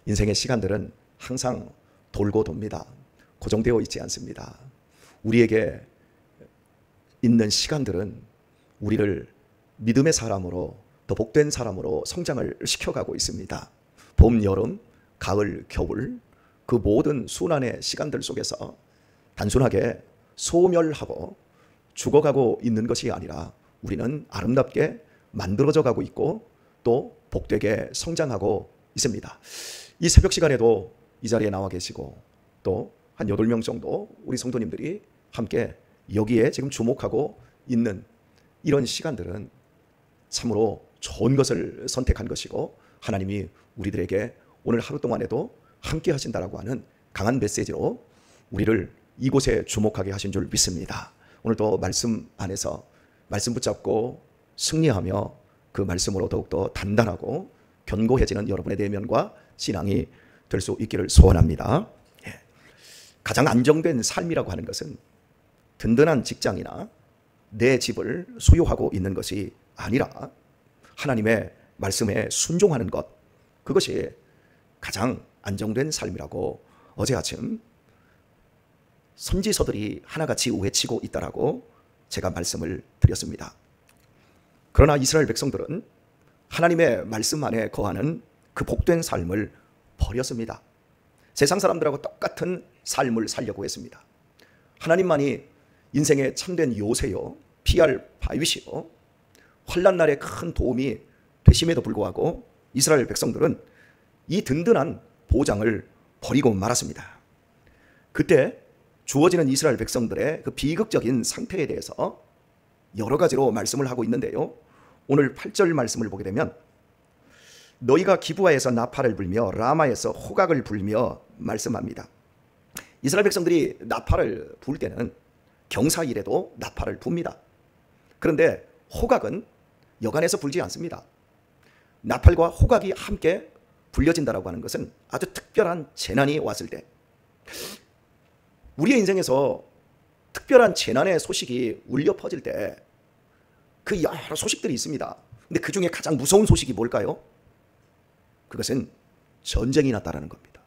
인생의 시간들은 항상 돌고 돕니다. 고정되어 있지 않습니다. 우리에게 있는 시간들은 우리를 믿음의 사람으로, 더 복된 사람으로 성장을 시켜가고 있습니다. 봄, 여름, 가을, 겨울, 그 모든 순환의 시간들 속에서 단순하게 소멸하고 죽어가고 있는 것이 아니라 우리는 아름답게 만들어져 가고 있고 또 복되게 성장하고 있습니다. 이 새벽 시간에도 이 자리에 나와 계시고 또 한 8명 정도 우리 성도님들이 함께 여기에 지금 주목하고 있는 이런 시간들은 참으로 좋은 것을 선택한 것이고 하나님이 우리들에게 오늘 하루 동안에도 함께 하신다라고 하는 강한 메시지로 우리를 이곳에 주목하게 하신 줄 믿습니다. 오늘도 말씀 안에서 말씀 붙잡고 승리하며 그 말씀으로 더욱더 단단하고 견고해지는 여러분의 내면과 신앙이 될 수 있기를 소원합니다. 가장 안정된 삶이라고 하는 것은 든든한 직장이나 내 집을 소유하고 있는 것이 아니라 하나님의 말씀에 순종하는 것, 그것이 가장 안정된 삶이라고 어제 아침 선지서들이 하나같이 외치고 있다라고 제가 말씀을 드렸습니다. 그러나 이스라엘 백성들은 하나님의 말씀 안에 거하는 그 복된 삶을 버렸습니다. 세상 사람들하고 똑같은 삶을 살려고 했습니다. 하나님만이 인생의 참된 요새요, 피할 바위시요, 환난 날에 큰 도움이 되심에도 불구하고 이스라엘 백성들은 이 든든한 보장을 버리고 말았습니다. 그때 주어지는 이스라엘 백성들의 그 비극적인 상태에 대해서 여러 가지로 말씀을 하고 있는데요. 오늘 8절 말씀을 보게 되면 너희가 기브아에서 나팔을 불며 라마에서 호각을 불며 말씀합니다. 이스라엘 백성들이 나팔을 불 때는 경사일에도 나팔을 붑니다. 그런데 호각은 여간에서 불지 않습니다. 나팔과 호각이 함께 불려진다라고 하는 것은 아주 특별한 재난이 왔을 때, 우리의 인생에서 특별한 재난의 소식이 울려 퍼질 때 그 여러 소식들이 있습니다. 근데 그 중에 가장 무서운 소식이 뭘까요? 그것은 전쟁이 났다라는 겁니다.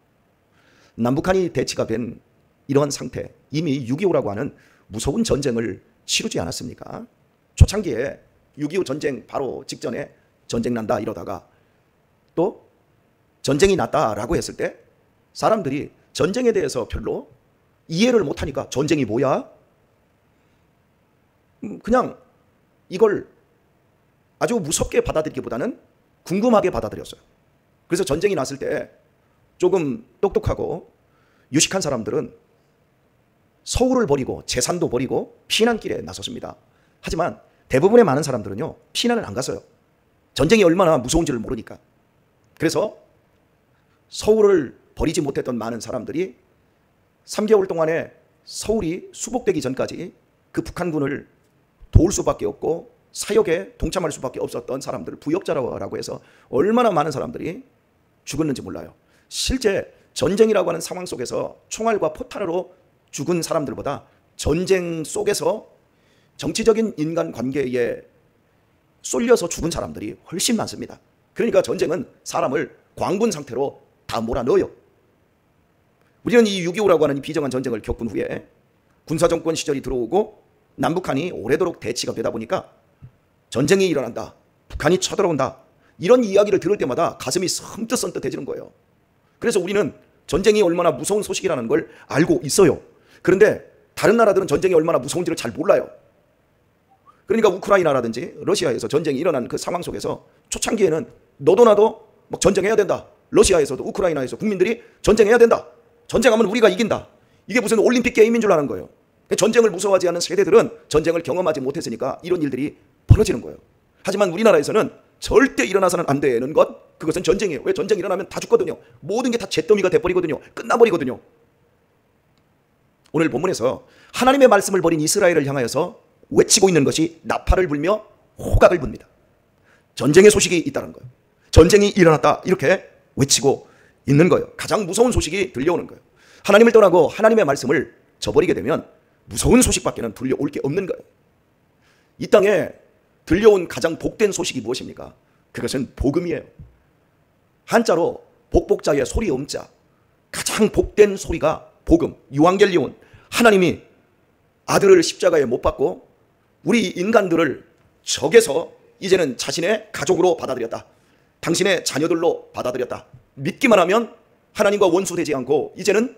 남북한이 대치가 된 이러한 상태, 이미 6.25라고 하는 무서운 전쟁을 치르지 않았습니까? 초창기에 6.25 전쟁 바로 직전에 전쟁 난다 이러다가 또 전쟁이 났다라고 했을 때 사람들이 전쟁에 대해서 별로 이해를 못하니까 전쟁이 뭐야? 그냥 이걸 아주 무섭게 받아들이기보다는 궁금하게 받아들였어요. 그래서 전쟁이 났을 때 조금 똑똑하고 유식한 사람들은 서울을 버리고 재산도 버리고 피난길에 나섰습니다. 하지만 대부분의 많은 사람들은요, 피난을 안 갔어요. 전쟁이 얼마나 무서운지를 모르니까. 그래서 서울을 버리지 못했던 많은 사람들이 3개월 동안에 서울이 수복되기 전까지 그 북한군을 도울 수밖에 없고 사역에 동참할 수밖에 없었던 사람들을 부역자라고 해서 얼마나 많은 사람들이 죽었는지 몰라요. 실제 전쟁이라고 하는 상황 속에서 총알과 포탄으로 죽은 사람들보다 전쟁 속에서 정치적인 인간관계에 쏠려서 죽은 사람들이 훨씬 많습니다. 그러니까 전쟁은 사람을 광분 상태로 다 몰아넣어요. 우리는 이 6.25라고 하는 이 비정한 전쟁을 겪은 후에 군사정권 시절이 들어오고 남북한이 오래도록 대치가 되다 보니까 전쟁이 일어난다, 북한이 쳐들어온다, 이런 이야기를 들을 때마다 가슴이 섬뜩섬뜩해지는 거예요. 그래서 우리는 전쟁이 얼마나 무서운 소식이라는 걸 알고 있어요. 그런데 다른 나라들은 전쟁이 얼마나 무서운지를 잘 몰라요. 그러니까 우크라이나라든지 러시아에서 전쟁이 일어난 그 상황 속에서 초창기에는 너도 나도 막 전쟁해야 된다. 러시아에서도 우크라이나에서 국민들이 전쟁해야 된다. 전쟁하면 우리가 이긴다. 이게 무슨 올림픽 게임인 줄 아는 거예요. 전쟁을 무서워하지 않는 세대들은 전쟁을 경험하지 못했으니까 이런 일들이 벌어지는 거예요. 하지만 우리나라에서는 절대 일어나서는 안 되는 것, 그것은 전쟁이에요. 왜? 전쟁이 일어나면 다 죽거든요. 모든 게 다 잿더미가 돼버리거든요. 끝나버리거든요. 오늘 본문에서 하나님의 말씀을 버린 이스라엘을 향하여서 외치고 있는 것이 나팔을 불며 호각을 붑니다. 전쟁의 소식이 있다는 거예요. 전쟁이 일어났다 이렇게 외치고 있는 거예요. 가장 무서운 소식이 들려오는 거예요. 하나님을 떠나고 하나님의 말씀을 저버리게 되면 무서운 소식밖에는 들려올 게 없는 거예요. 이 땅에 들려온 가장 복된 소식이 무엇입니까? 그것은 복음이에요. 한자로 복복자의 소리 음자, 가장 복된 소리가 복음, 유앙겔리온. 하나님이 아들을 십자가에 못 박고 우리 인간들을 적에서 이제는 자신의 가족으로 받아들였다. 당신의 자녀들로 받아들였다. 믿기만 하면 하나님과 원수되지 않고 이제는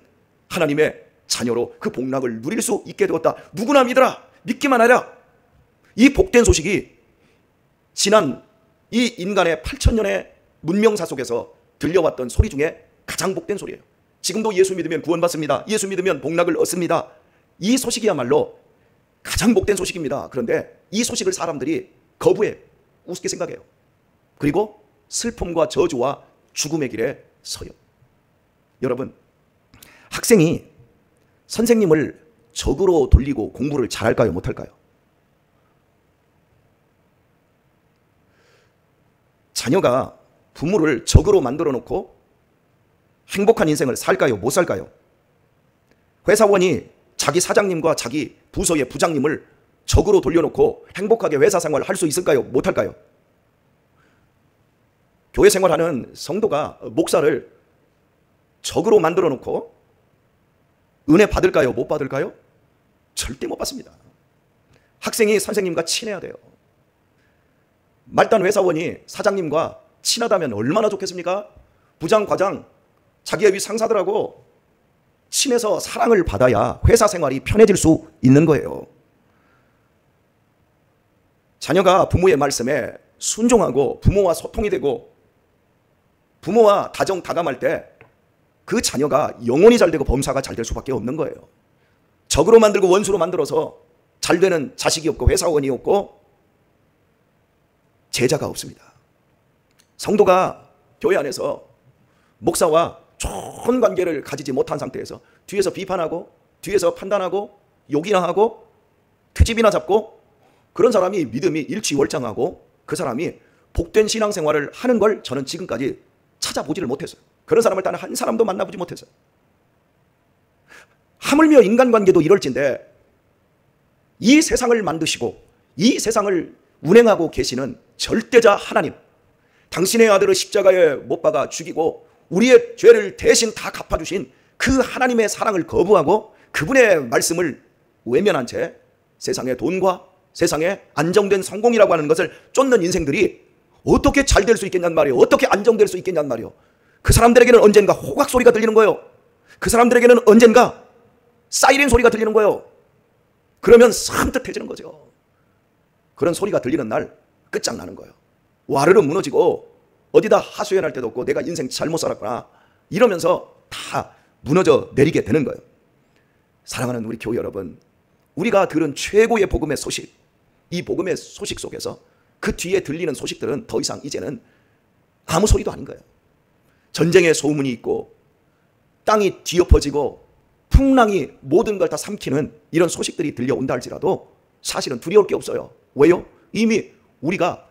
하나님의 자녀로 그 복락을 누릴 수 있게 되었다. 누구나 믿어라. 믿기만 하라. 이 복된 소식이 지난 이 인간의 8,000년의 문명사 속에서 들려왔던 소리 중에 가장 복된 소리예요. 지금도 예수 믿으면 구원받습니다. 예수 믿으면 복락을 얻습니다. 이 소식이야말로 가장 복된 소식입니다. 그런데 이 소식을 사람들이 거부해, 우습게 생각해요. 그리고 슬픔과 저주와 죽음의 길에 서요. 여러분, 학생이 선생님을 적으로 돌리고 공부를 잘할까요? 못할까요? 자녀가 부모를 적으로 만들어 놓고 행복한 인생을 살까요? 못 살까요? 회사원이 자기 사장님과 자기 부서의 부장님을 적으로 돌려놓고 행복하게 회사 생활을 할 수 있을까요? 못 할까요? 교회 생활하는 성도가 목사를 적으로 만들어 놓고 은혜 받을까요? 못 받을까요? 절대 못 받습니다. 학생이 선생님과 친해야 돼요. 말단 회사원이 사장님과 친하다면 얼마나 좋겠습니까? 부장, 과장, 자기의 위 상사들하고 친해서 사랑을 받아야 회사 생활이 편해질 수 있는 거예요. 자녀가 부모의 말씀에 순종하고 부모와 소통이 되고 부모와 다정다감할 때 그 자녀가 영혼이 잘 되고 범사가 잘 될 수밖에 없는 거예요. 적으로 만들고 원수로 만들어서 잘 되는 자식이 없고 회사원이 없고 제자가 없습니다. 성도가 교회 안에서 목사와 좋은 관계를 가지지 못한 상태에서 뒤에서 비판하고 뒤에서 판단하고 욕이나 하고 트집이나 잡고 그런 사람이 믿음이 일취월장하고 그 사람이 복된 신앙생활을 하는 걸 저는 지금까지 찾아보지를 못했어요. 그런 사람을 단 한 사람도 만나보지 못했어요. 하물며 인간관계도 이럴진데 이 세상을 만드시고 이 세상을 운행하고 계시는 절대자 하나님, 당신의 아들을 십자가에 못 박아 죽이고 우리의 죄를 대신 다 갚아주신 그 하나님의 사랑을 거부하고 그분의 말씀을 외면한 채 세상의 돈과 세상에 안정된 성공이라고 하는 것을 쫓는 인생들이 어떻게 잘 될 수 있겠냔 말이에요. 어떻게 안정될 수 있겠냔 말이에요. 그 사람들에게는 언젠가 호각 소리가 들리는 거예요. 그 사람들에게는 언젠가 사이렌 소리가 들리는 거예요. 그러면 산뜻해지는 거죠. 그런 소리가 들리는 날 끝장나는 거예요. 와르르 무너지고 어디다 하소연할 때도 없고 내가 인생 잘못 살았구나 이러면서 다 무너져 내리게 되는 거예요. 사랑하는 우리 교회 여러분, 우리가 들은 최고의 복음의 소식, 이 복음의 소식 속에서 그 뒤에 들리는 소식들은 더 이상 이제는 아무 소리도 아닌 거예요. 전쟁의 소문이 있고 땅이 뒤엎어지고 풍랑이 모든 걸 다 삼키는 이런 소식들이 들려온다 할지라도 사실은 두려울 게 없어요. 왜요? 이미 우리가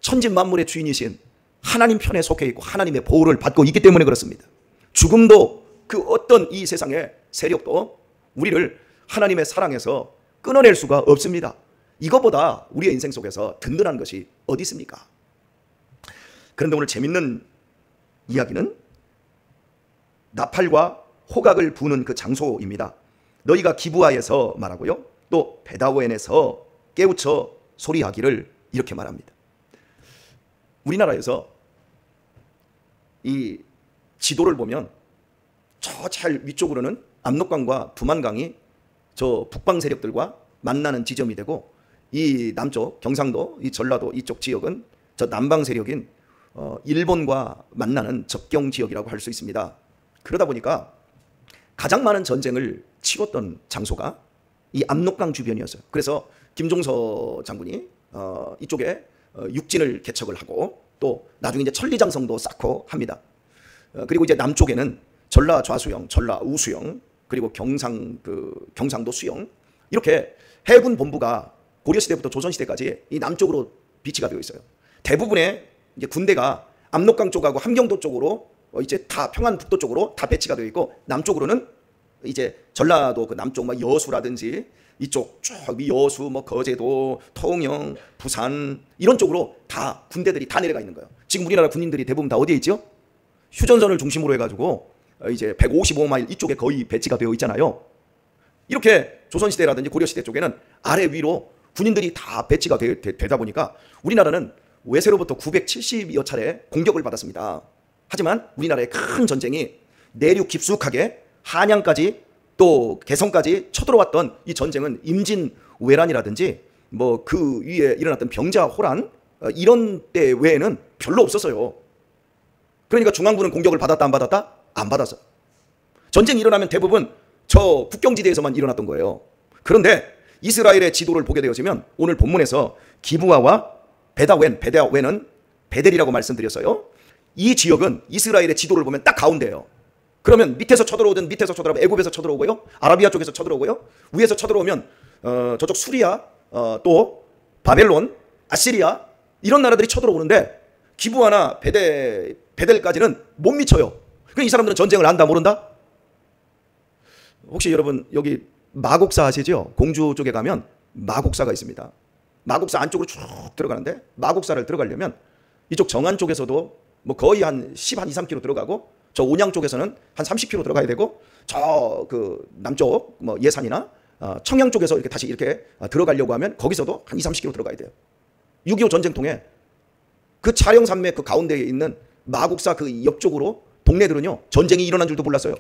천진만물의 주인이신 하나님 편에 속해 있고 하나님의 보호를 받고 있기 때문에 그렇습니다. 죽음도 그 어떤 이 세상의 세력도 우리를 하나님의 사랑에서 끊어낼 수가 없습니다. 이것보다 우리의 인생 속에서 든든한 것이 어디 있습니까? 그런데 오늘 재밌는 이야기는 나팔과 호각을 부는 그 장소입니다. 너희가 기브아에서 말하고요, 또 베다웬에서 깨우쳐 소리하기를 이렇게 말합니다. 우리나라에서 이 지도를 보면 저 잘 위쪽으로는 압록강과 두만강이 저 북방 세력들과 만나는 지점이 되고, 이 남쪽 경상도, 이 전라도 이쪽 지역은 저 남방 세력인 일본과 만나는 접경 지역이라고 할 수 있습니다. 그러다 보니까 가장 많은 전쟁을 치렀던 장소가 이 압록강 주변이었어요. 그래서 김종서 장군이 이쪽에 육진을 개척을 하고 또 나중에 이제 천리장성도 쌓고 합니다. 그리고 이제 남쪽에는 전라 좌수영, 전라 우수영, 그리고 경상도 수영, 이렇게 해군 본부가 고려시대부터 조선시대까지 이 남쪽으로 비치가 되어 있어요. 대부분의 이제 군대가 압록강 쪽하고 함경도 쪽으로 이제 다 평안북도 쪽으로 다 배치가 되어 있고, 남쪽으로는 이제 전라도 그 남쪽 막 여수라든지 이쪽 쭉 여수, 뭐 거제도, 통영, 부산 이런 쪽으로 다 군대들이 다 내려가 있는 거예요. 지금 우리나라 군인들이 대부분 다 어디에 있죠? 휴전선을 중심으로 해가지고 이제 155마일 이쪽에 거의 배치가 되어 있잖아요. 이렇게 조선시대라든지 고려시대 쪽에는 아래 위로 군인들이 다 배치가 되다 보니까 우리나라는 외세로부터 970여 차례 공격을 받았습니다. 하지만 우리나라의 큰 전쟁이 내륙 깊숙하게 한양까지 또 개성까지 쳐들어왔던 이 전쟁은 임진왜란이라든지 뭐 그 위에 일어났던 병자호란 이런 때 외에는 별로 없었어요. 그러니까 중앙부는 공격을 받았다 안 받았다? 안 받았어. 전쟁이 일어나면 대부분 저 국경지대에서만 일어났던 거예요. 그런데 이스라엘의 지도를 보게 되어지면 오늘 본문에서 기브아와 베다웬은 베델이라고 말씀드렸어요. 이 지역은 이스라엘의 지도를 보면 딱 가운데예요. 그러면 밑에서 쳐들어오든 밑에서 쳐들어오면 애굽에서 쳐들어오고요. 아라비아 쪽에서 쳐들어오고요. 위에서 쳐들어오면 저쪽 수리아 또 바벨론, 아시리아 이런 나라들이 쳐들어오는데 기브아나 베델까지는 못 미쳐요. 그럼 이 사람들은 전쟁을 안다 모른다? 혹시 여러분 여기 마곡사 아시죠? 공주 쪽에 가면 마곡사가 있습니다. 마곡사 안쪽으로 쭉 들어가는데 마곡사를 들어가려면 이쪽 정안 쪽에서도 뭐 거의 한 20km 들어가고 저 온양 쪽에서는 한 30km 들어가야 되고 저 그 남쪽 뭐 예산이나 청양 쪽에서 이렇게 다시 이렇게 들어가려고 하면 거기서도 한 30km 들어가야 돼요. 6.25 전쟁통에 그 차령산맥 그 가운데에 있는 마곡사 그 옆쪽으로 동네들은요 전쟁이 일어난 줄도 몰랐어요.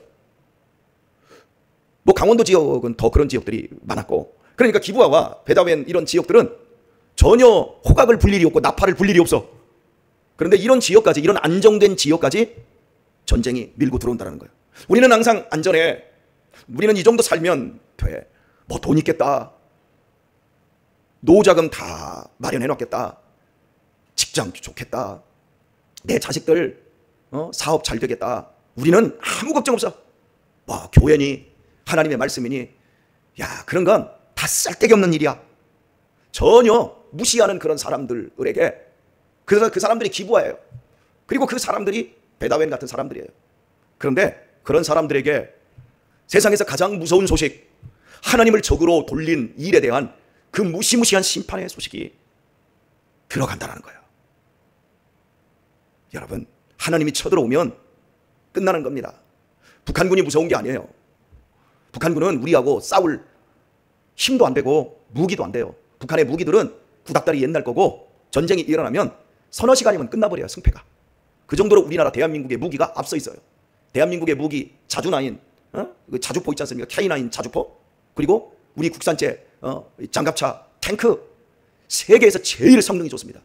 뭐 강원도 지역은 더 그런 지역들이 많았고 그러니까 기브아와 베다웬 이런 지역들은 전혀 호각을 불 일이 없고 나팔을 불 일이 없어. 그런데 이런 지역까지 이런 안정된 지역까지 전쟁이 밀고 들어온다는 거예요. 우리는 항상 안전해. 우리는 이 정도 살면 돼. 뭐 돈 있겠다. 노후자금 다 마련해 놨겠다. 직장 좋겠다. 내 자식들 사업 잘 되겠다. 우리는 아무 걱정 없어. 뭐 교회니 하나님의 말씀이니 야 그런 건 다 쓸데기 없는 일이야. 전혀 무시하는 그런 사람들에게 그래서 그 사람들이 기부해요. 그리고 그 사람들이 베다웬 같은 사람들이에요. 그런데 그런 사람들에게 세상에서 가장 무서운 소식 하나님을 적으로 돌린 일에 대한 그 무시무시한 심판의 소식이 들어간다는 거예요. 여러분 하나님이 쳐들어오면 끝나는 겁니다. 북한군이 무서운 게 아니에요. 북한군은 우리하고 싸울 힘도 안 되고 무기도 안 돼요. 북한의 무기들은 구닥다리 옛날 거고 전쟁이 일어나면 서너 시간이면 끝나버려요. 승패가. 그 정도로 우리나라 대한민국의 무기가 앞서 있어요. 대한민국의 무기 자주9 자주포 있지 않습니까? K9 자주포 그리고 우리 국산제 장갑차 탱크 세계에서 제일 성능이 좋습니다.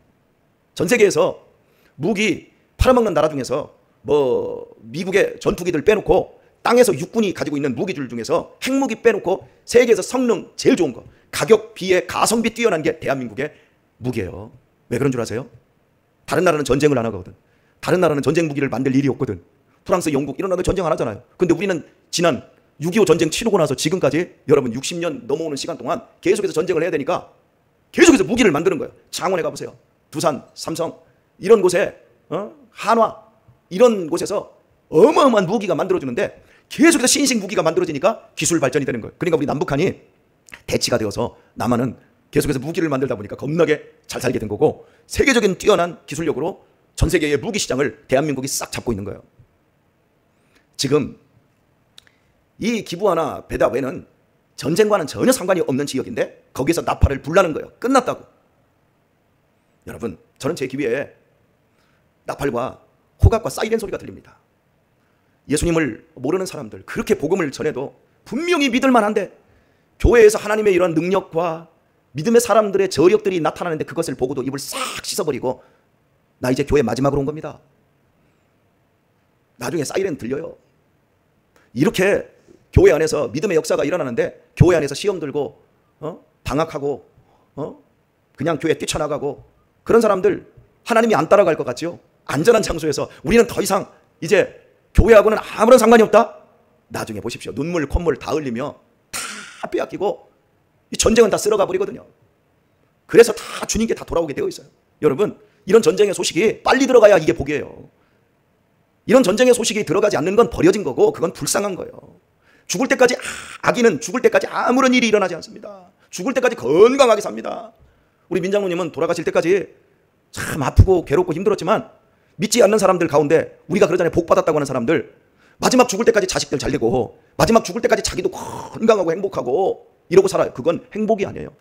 전 세계에서 무기 팔아먹는 나라 중에서 뭐 미국의 전투기들 빼놓고 땅에서 육군이 가지고 있는 무기들 중에서 핵무기 빼놓고 세계에서 성능 제일 좋은 거 가격 비에 가성비 뛰어난 게 대한민국의 무기예요. 왜 그런 줄 아세요? 다른 나라는 전쟁을 안 하거든. 다른 나라는 전쟁 무기를 만들 일이 없거든. 프랑스, 영국 이런 나라도 전쟁 안 하잖아요. 근데 우리는 지난 6.25 전쟁 치르고 나서 지금까지 여러분 60년 넘어오는 시간 동안 계속해서 전쟁을 해야 되니까 계속해서 무기를 만드는 거예요. 창원에 가보세요. 두산, 삼성 이런 곳에 한화 이런 곳에서 어마어마한 무기가 만들어주는데 계속해서 신식 무기가 만들어지니까 기술 발전이 되는 거예요. 그러니까 우리 남북한이 대치가 되어서 남한은 계속해서 무기를 만들다 보니까 겁나게 잘 살게 된 거고 세계적인 뛰어난 기술력으로 전 세계의 무기 시장을 대한민국이 싹 잡고 있는 거예요. 지금 이 기브아나 베다웬은 전쟁과는 전혀 상관이 없는 지역인데 거기서 나팔을 불라는 거예요. 끝났다고. 여러분 저는 제 귀에 나팔과 호각과 사이렌 소리가 들립니다. 예수님을 모르는 사람들 그렇게 복음을 전해도 분명히 믿을 만한데 교회에서 하나님의 이런 능력과 믿음의 사람들의 저력들이 나타나는데 그것을 보고도 입을 싹 씻어버리고 나 이제 교회 마지막으로 온 겁니다. 나중에 사이렌 들려요. 이렇게 교회 안에서 믿음의 역사가 일어나는데 교회 안에서 시험 들고 방학하고 그냥 교회 뛰쳐나가고 그런 사람들 하나님이 안 따라갈 것 같죠? 안전한 장소에서 우리는 더 이상 이제 교회하고는 아무런 상관이 없다? 나중에 보십시오. 눈물 콧물 다 흘리며 다 빼앗기고 이 전쟁은 다 쓸어가 버리거든요. 그래서 다 주님께 다 돌아오게 되어 있어요. 여러분 이런 전쟁의 소식이 빨리 들어가야 이게 복이에요. 이런 전쟁의 소식이 들어가지 않는 건 버려진 거고 그건 불쌍한 거예요. 죽을 때까지 아기는 죽을 때까지 아무런 일이 일어나지 않습니다. 죽을 때까지 건강하게 삽니다. 우리 민장로님은 돌아가실 때까지 참 아프고 괴롭고 힘들었지만 믿지 않는 사람들 가운데 우리가 그러잖아요. 복 받았다고 하는 사람들, 마지막 죽을 때까지 자식들 잘 되고 마지막 죽을 때까지 자기도 건강하고 행복하고 이러고 살아요. 그건 행복이 아니에요.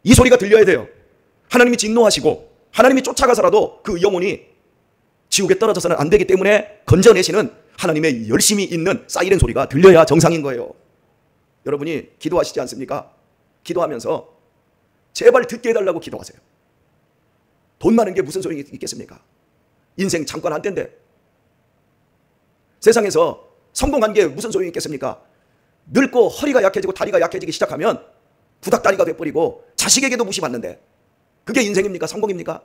이 소리가 들려야 돼요. 하나님이 진노하시고 하나님이 쫓아가서라도 그 영혼이 지옥에 떨어져서는 안 되기 때문에 건져내시는 하나님의 열심히 있는 사이렌 소리가 들려야 정상인 거예요. 여러분이 기도하시지 않습니까? 기도하면서 제발 듣게 해달라고 기도하세요. 돈 많은 게 무슨 소용이 있겠습니까? 인생 잠깐 한때인데, 세상에서 성공한 게 무슨 소용이 있겠습니까? 늙고 허리가 약해지고 다리가 약해지기 시작하면 구닥다리가 돼버리고 자식에게도 무시받는데 그게 인생입니까? 성공입니까?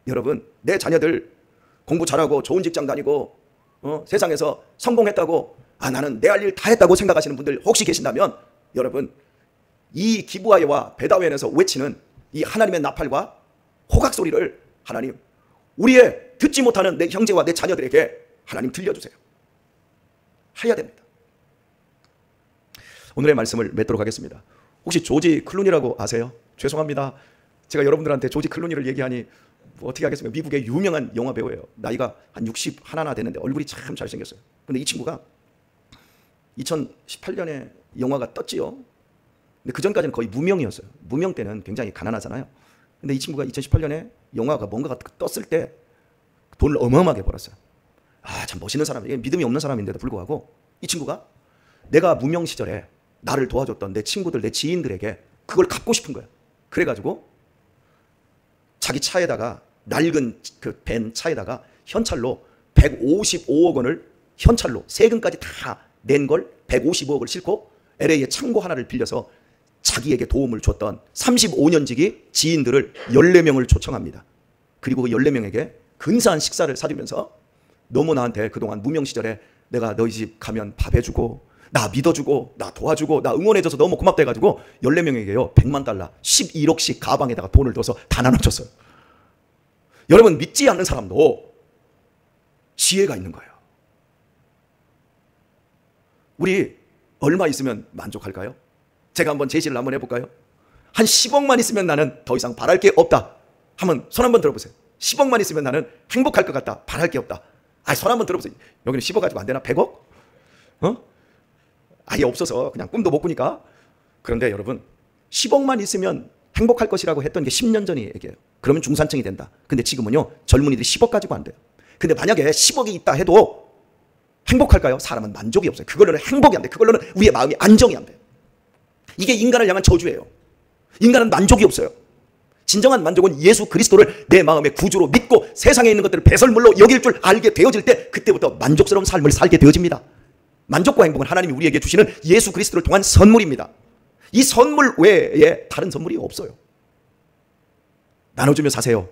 여러분, 내 자녀들 공부 잘하고 좋은 직장 다니고 세상에서 성공했다고 나는 내 할 일 다 했다고 생각하시는 분들 혹시 계신다면, 여러분, 이 기부하여와 베다웬에서 외치는 이 하나님의 나팔과 호각 소리를 하나님, 우리의 듣지 못하는 내 형제와 내 자녀들에게 하나님 들려주세요. 해야 됩니다. 오늘의 말씀을 맺도록 하겠습니다. 혹시 조지 클루니라고 아세요? 죄송합니다. 제가 여러분들한테 조지 클루니를 얘기하니 어떻게 하겠습니까? 미국의 유명한 영화 배우예요. 나이가 한 60 하나나 되는데 얼굴이 참 잘생겼어요. 근데 이 친구가 2018년에 영화가 떴지요. 근데 그 전까지는 거의 무명이었어요. 무명 때는 굉장히 가난하잖아요. 근데 이 친구가 2018년에 영화가 뭔가가 떴을 때 돈을 어마어마하게 벌었어요. 참 멋있는 사람이에요. 믿음이 없는 사람인데도 불구하고 이 친구가 내가 무명 시절에 나를 도와줬던 내 친구들, 내 지인들에게 그걸 갚고 싶은 거예요. 그래가지고 자기 차에다가, 낡은 그 벤 차에다가 현찰로 155억 원을 현찰로 세금까지 다 낸 걸 155억을 싣고 LA에 창고 하나를 빌려서 자기에게 도움을 줬던 35년지기 지인들을 14명을 초청합니다. 그리고 그 14명에게 근사한 식사를 사주면서 너무 나한테 그동안 무명 시절에 내가 너희 집 가면 밥 해주고 나 믿어주고 나 도와주고 나 응원해줘서 너무 고맙다 해가지고 14명에게요 100만 달러 11억씩 가방에다가 돈을 넣어서 다 나눠줬어요. 여러분, 믿지 않는 사람도 지혜가 있는 거예요. 우리 얼마 있으면 만족할까요? 제가 한번 제시를 한번 해볼까요? 한 10억만 있으면 나는 더 이상 바랄 게 없다 하면 손 한번 들어보세요. 10억만 있으면 나는 행복할 것 같다, 바랄 게 없다. 손 한번 들어보세요. 여기는 10억 가지고 안 되나? 100억? 아예 없어서 그냥 꿈도 못 꾸니까. 그런데 여러분, 10억만 있으면 행복할 것이라고 했던 게 10년 전 얘기예요. 그러면 중산층이 된다. 근데 지금은요, 젊은이들이 10억 가지고 안 돼요. 근데 만약에 10억이 있다 해도 행복할까요? 사람은 만족이 없어요. 그걸로는 행복이 안 돼요. 그걸로는 우리의 마음이 안정이 안 돼요. 이게 인간을 향한 저주예요. 인간은 만족이 없어요. 진정한 만족은 예수 그리스도를 내 마음의 구주로 믿고 세상에 있는 것들을 배설물로 여길 줄 알게 되어질 때, 그때부터 만족스러운 삶을 살게 되어집니다. 만족과 행복은 하나님이 우리에게 주시는 예수 그리스도를 통한 선물입니다. 이 선물 외에 다른 선물이 없어요. 나눠주며 사세요.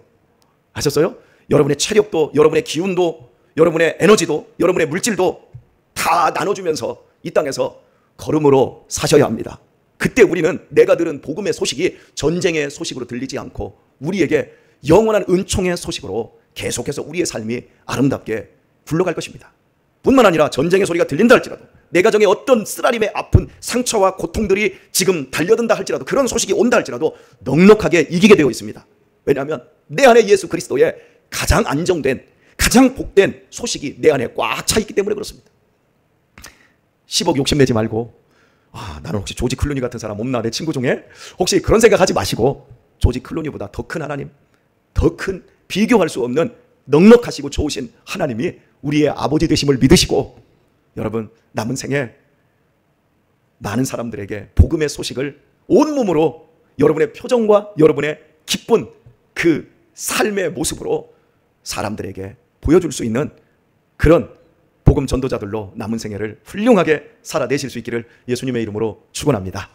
아셨어요? 여러분의 체력도, 여러분의 기운도, 여러분의 에너지도, 여러분의 물질도 다 나눠주면서 이 땅에서 걸음으로 사셔야 합니다. 그때 우리는 내가 들은 복음의 소식이 전쟁의 소식으로 들리지 않고 우리에게 영원한 은총의 소식으로 계속해서 우리의 삶이 아름답게 굴러갈 것입니다. 뿐만 아니라 전쟁의 소리가 들린다 할지라도, 내 가정에 어떤 쓰라림의 아픈 상처와 고통들이 지금 달려든다 할지라도, 그런 소식이 온다 할지라도 넉넉하게 이기게 되어 있습니다. 왜냐하면 내 안에 예수 그리스도의 가장 안정된, 가장 복된 소식이 내 안에 꽉 차 있기 때문에 그렇습니다. 10억 욕심내지 말고 나는 혹시 조지 클루니 같은 사람 없나 내 친구 중에? 혹시 그런 생각하지 마시고 조지 클루니보다 더 큰 하나님, 더 큰 비교할 수 없는 넉넉하시고 좋으신 하나님이 우리의 아버지 되심을 믿으시고, 여러분, 남은 생에 많은 사람들에게 복음의 소식을 온몸으로 여러분의 표정과 여러분의 기쁜 그 삶의 모습으로 사람들에게 보여줄 수 있는 그런 복음 전도자들로 남은 생애를 훌륭하게 살아내실 수 있기를 예수님의 이름으로 축원합니다.